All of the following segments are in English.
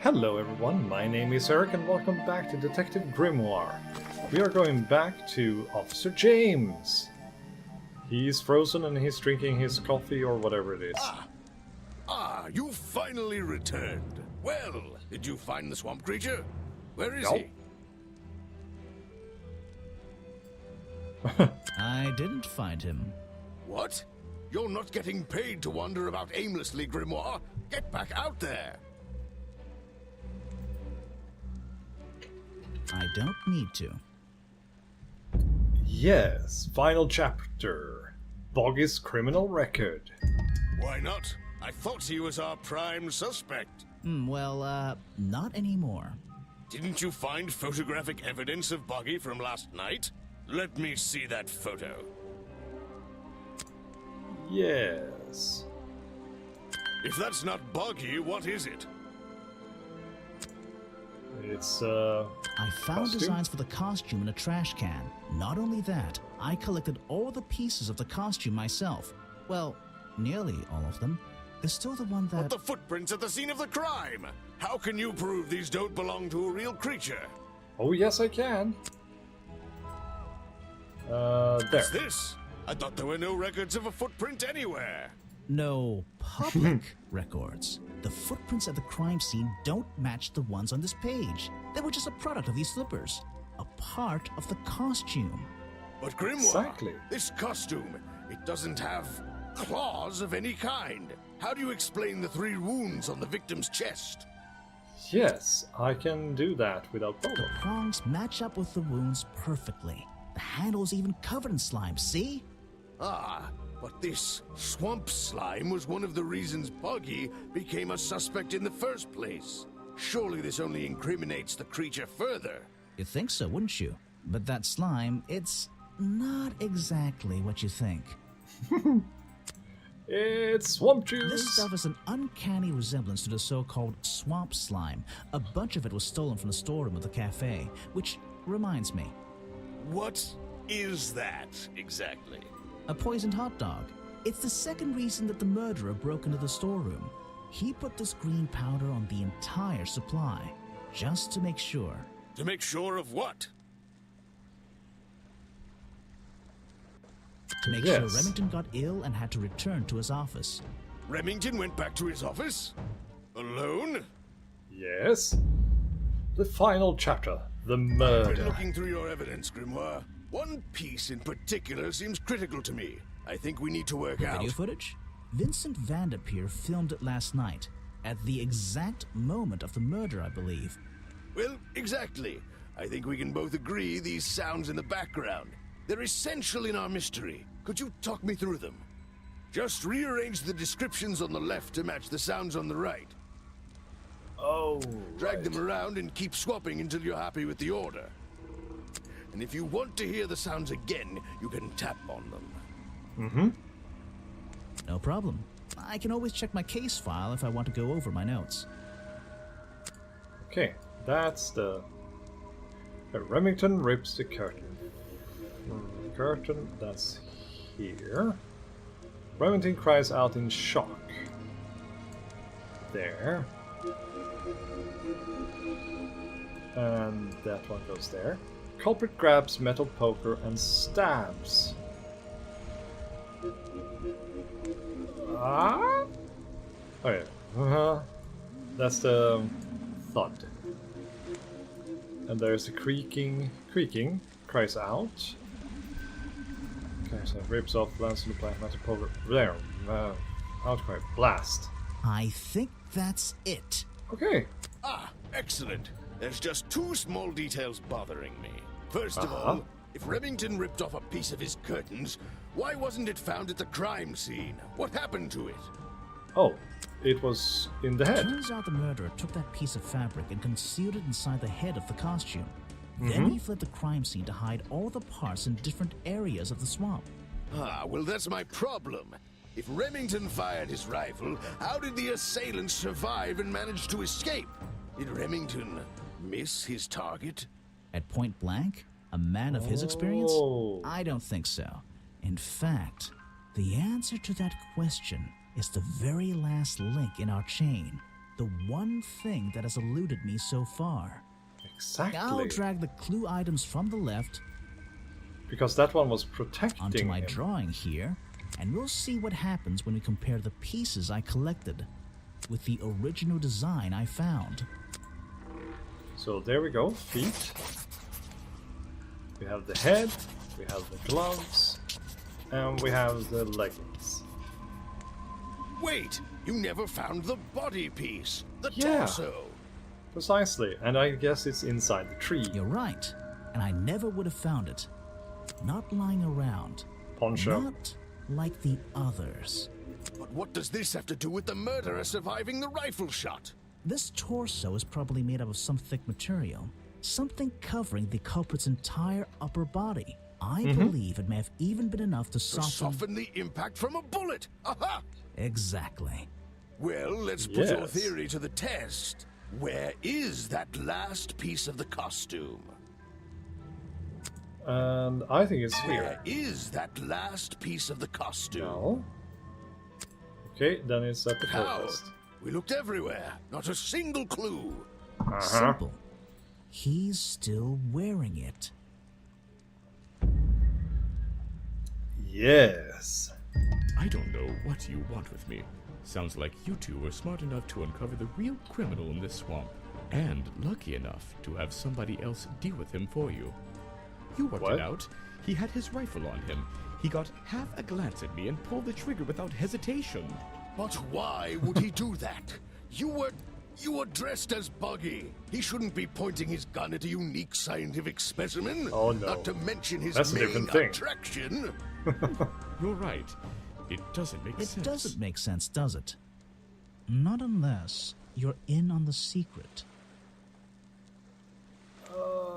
Hello everyone, my name is Eric and welcome back to Detective Grimoire. We are going back to Officer James. He's frozen and he's drinking his coffee or whatever it is. You finally returned. Well, did you find the swamp creature? Where is he? I didn't find him. What? You're not getting paid to wander about aimlessly, Grimoire. Get back out there. I don't need to. Yes, final chapter. Boggy's criminal record. Why not? I thought he was our prime suspect. Not anymore. Didn't you find photographic evidence of Boggy from last night? Let me see that photo. Yes. If that's not Boggy, what is it? It's, I found costume? designs for the costume in a trash can. Not only that, I collected all the pieces of the costume myself. Well, nearly all of them. There's still the one that... But the footprints at the scene of the crime! How can you prove these don't belong to a real creature? Oh yes I can. There. What's this? I thought there were no records of a footprint anywhere. No public records. The footprints at the crime scene don't match the ones on this page. They were just a product of these slippers. A part of the costume. But Grimoire, Exactly. this costume, it doesn't have claws of any kind. How do you explain the 3 wounds on the victim's chest? Yes, I can do that without The problem. prongs match up with the wounds perfectly. The handle's even covered in slime, see? But this swamp slime was one of the reasons Boggy became a suspect in the first place. Surely this only incriminates the creature further. You'd think so, wouldn't you? But that slime, it's not exactly what you think. It's swamp juice! This stuff has an uncanny resemblance to the so-called swamp slime. A bunch of it was stolen from the storeroom of the cafe, which reminds me, What is that exactly? a poisoned hot dog. It's the second reason that the murderer broke into the storeroom. He put this green powder on the entire supply, just to make sure. To make sure of what? To make Yes. sure Remington got ill and had to return to his office. Remington went back to his office? Alone? Yes. The final chapter. The I've been murder. looking through your evidence, Grimoire. One piece in particular seems critical to me. I think we need to work out. Video footage? Vincent Vanderpeer filmed it last night, at the exact moment of the murder, I believe. Well, exactly. I think we can both agree these sounds in the background. They're essential in our mystery. Could you talk me through them? Just rearrange the descriptions on the left to match the sounds on the right. Oh, Drag right. them around and keep swapping until you're happy with the order. And if you want to hear the sounds again, you can tap on them. No problem. I can always check my case file if I want to go over my notes. Okay, that's the... Remington rips the curtain. Curtain, that's here. Remington cries out in shock. There. And that one goes there. Culprit grabs metal poker and stabs. Ah? Oh yeah. That's the thud. And there's a creaking, cries out. Okay, so it rips off, lands on the black metal poker. There. Outcry. Blast. I think that's it. Okay. Excellent. There's just 2 small details bothering me. First of all, if Remington ripped off a piece of his curtains, why wasn't it found at the crime scene? What happened to it? Oh, it was in the head. Turns out the murderer took that piece of fabric and concealed it inside the head of the costume. Then he fled the crime scene to hide all the parts in different areas of the swamp. Well, that's my problem. If Remington fired his rifle, how did the assailant survive and manage to escape? Did Remington miss his target? At point blank? A man of his experience? Oh. I don't think so. In fact, the answer to that question is the very last link in our chain. The the one thing that has eluded me so far. Exactly. I'll drag the clue items from the left Because that one was protecting onto my him. drawing here, and we'll see what happens when we compare the pieces I collected with the original design I found. So there we go, feet. We have the head, we have the gloves, and we have the leggings. Wait, you never found the body piece, the Yeah. torso. Precisely, and I guess it's inside the tree. You're right, and I never would have found it. Not lying around. Poncho. Not like the others. But what does this have to do with the murderer surviving the rifle shot? This torso is probably made up of some thick material, something covering the culprit's entire upper body. I believe it may have even been enough to To soften the impact from a bullet. Aha! Exactly. Well, let's put your Yes. theory to the test. Where is that last piece of the costume? And I think it's here. Where is that last piece of the costume? No. Okay, then it's at the How? protest. We looked everywhere. Not a single clue. Simple. He's still wearing it. Yes. I don't know what you want with me. Sounds like you two were smart enough to uncover the real criminal in this swamp, and lucky enough to have somebody else deal with him for you. You worked What? it out. He had his rifle on him. He got half a glance at me and pulled the trigger without hesitation. But why would he do that? You were dressed as Boggy. He shouldn't be pointing his gun at a unique scientific specimen. Oh, no. Not to mention his That's a main different thing. attraction. You're right. It doesn't make It sense. doesn't make sense, does it? Not unless you're in on the secret.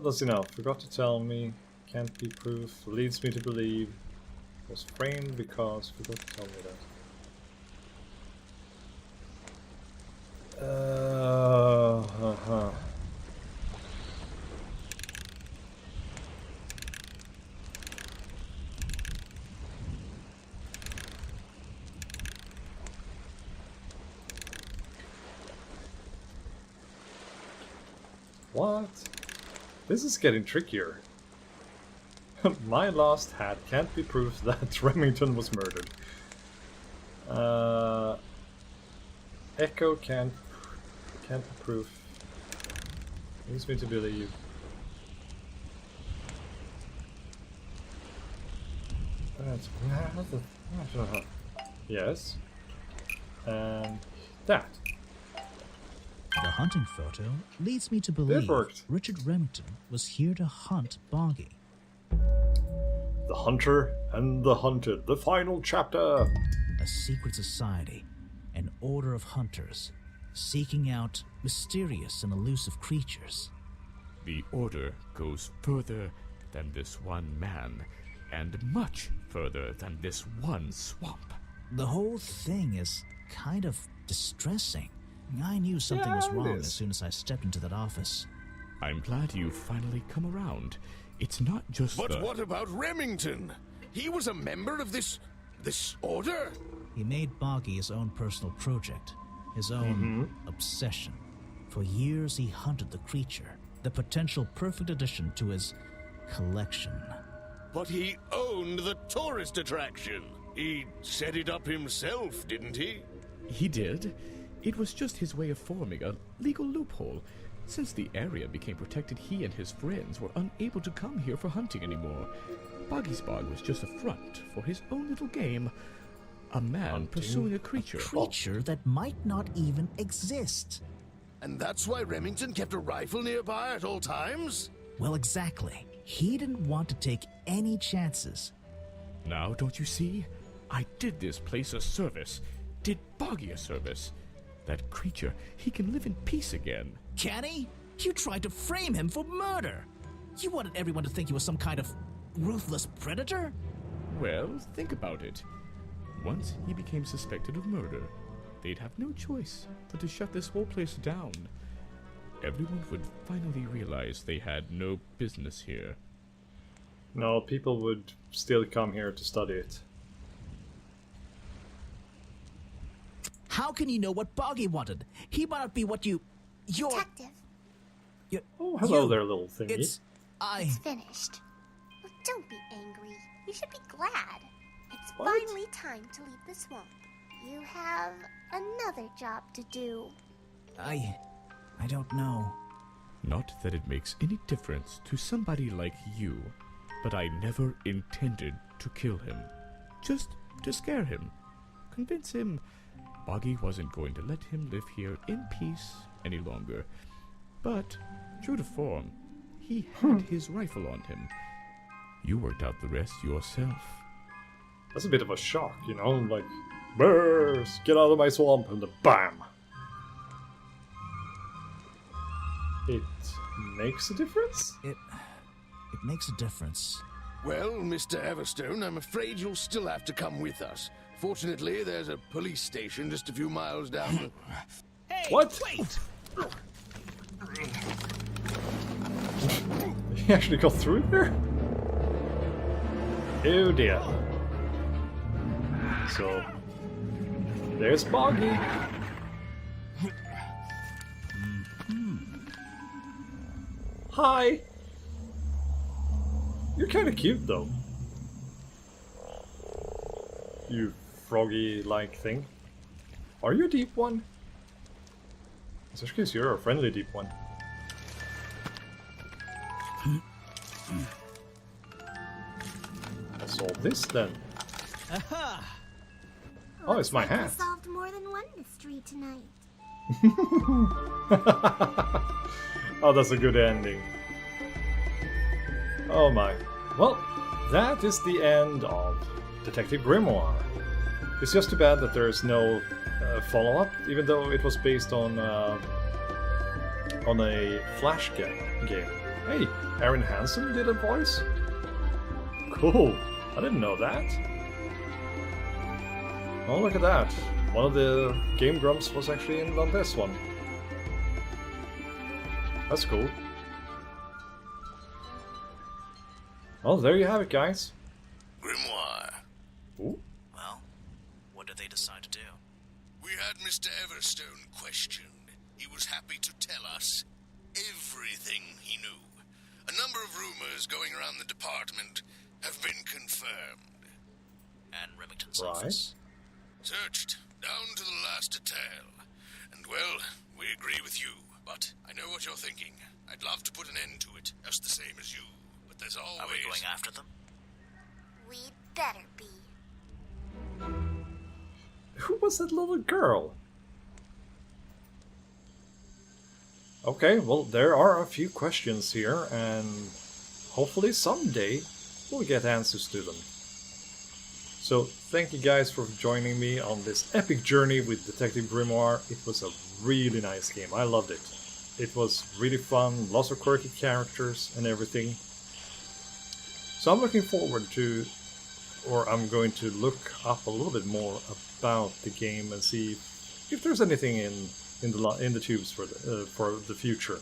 That's enough. Forgot to tell me. Can't be proof. Leads me to believe. Was framed because forgot to tell me that. What? This is getting trickier. My lost hat can't be proof that Remington was murdered. Echo can't be proof. Leads me to believe. Yes. And that. The hunting photo leads me to believe worked. Richard Remington was here to hunt Boggy. The Hunter and the Hunted. The final chapter. A secret society, an order of hunters, seeking out mysterious and elusive creatures. The order goes further than this one man, and much further than this one swamp. The whole thing is kind of distressing. I knew something was Yeah, it wrong is. as soon as I stepped into that office. I'm glad you've finally come around. It's not just But what about Remington? He was a member of this order? He made Boggy his own personal project, his own obsession. For years he hunted the creature, the potential perfect addition to his collection. But he owned the tourist attraction. He set it up himself, didn't he? He did. It was just his way of forming a legal loophole. Since the area became protected, he and his friends were unable to come here for hunting anymore. Boggy's Bog was just a front for his own little game. A man pursuing a creature. Creature that might not even exist. And that's why Remington kept a rifle nearby at all times? Well, exactly. He didn't want to take any chances. Now, don't you see? I did this place a service. Did Boggy a service. That creature, he can live in peace again. Can he? You tried to frame him for murder. You wanted everyone to think he was some kind of ruthless predator? Well, think about it. Once he became suspected of murder, they'd have no choice but to shut this whole place down. Everyone would finally realize they had no business here. No, people would still come here to study it. How can you know what Boggy wanted? He might not be what you're... Detective, Oh, hello you- there, little thingy. It's... it's finished. Well, don't be angry. You should be glad. It's What? finally time to leave the swamp. You have another job to do. I don't know. Not that it makes any difference to somebody like you, but I never intended to kill him. Just to scare him. Convince him Boggy wasn't going to let him live here in peace any longer. But, true to form, he had his rifle on him. You worked out the rest yourself. That's a bit of a shock, you know, like, "Burrs, get out of my swamp," and then BAM! It makes a difference? It makes a difference. Well, Mr. Everstone, I'm afraid you'll still have to come with us. Fortunately, there's a police station just a few miles down the... What? Wait! He actually got through there? Oh dear. So, there's Boggy. Hi. You're kind of cute though. You froggy-like thing. Are you a deep one? Especially because you're a friendly deep one. I'll solve this then. Aha! Oh, it's my Looks like hat. we solved more than one mystery tonight. Oh, that's a good ending. Oh my. Well, that is the end of Detective Grimoire. It's just too bad that there is no follow-up, even though it was based on a Flash game. Hey, Aaron Hansen did a voice? Cool. I didn't know that. Oh, look at that. One of the Game Grumps was actually in on this one. That's cool. Well, there you have it, guys. Grimoire. Ooh. Well, what did they decide to do? We had Mr. Everstone questioned. He was happy to tell us everything he knew. A number of rumors going around the department have been confirmed. And Remington's Right. office. Searched down to the last detail. And well, we agree with you. But I know what you're thinking. I'd love to put an end to it, just the same as you. But there's always... Are we going after them? We'd better be. Who was that little girl? Okay, well, there are a few questions here, and hopefully someday we'll get answers to them. So, thank you guys for joining me on this epic journey with Detective Grimoire. It was a really nice game. I loved it. It was really fun, lots of quirky characters and everything. So I'm looking forward to, or I'm going to look up a little bit more about the game and see if there's anything in the tubes for the future.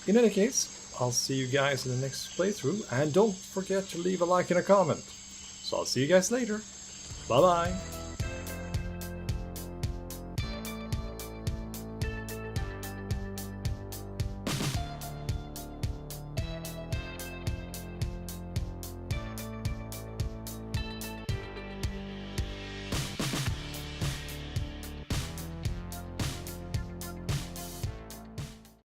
In any case, I'll see you guys in the next playthrough, and don't forget to leave a like and a comment. So I'll see you guys later. Bye bye.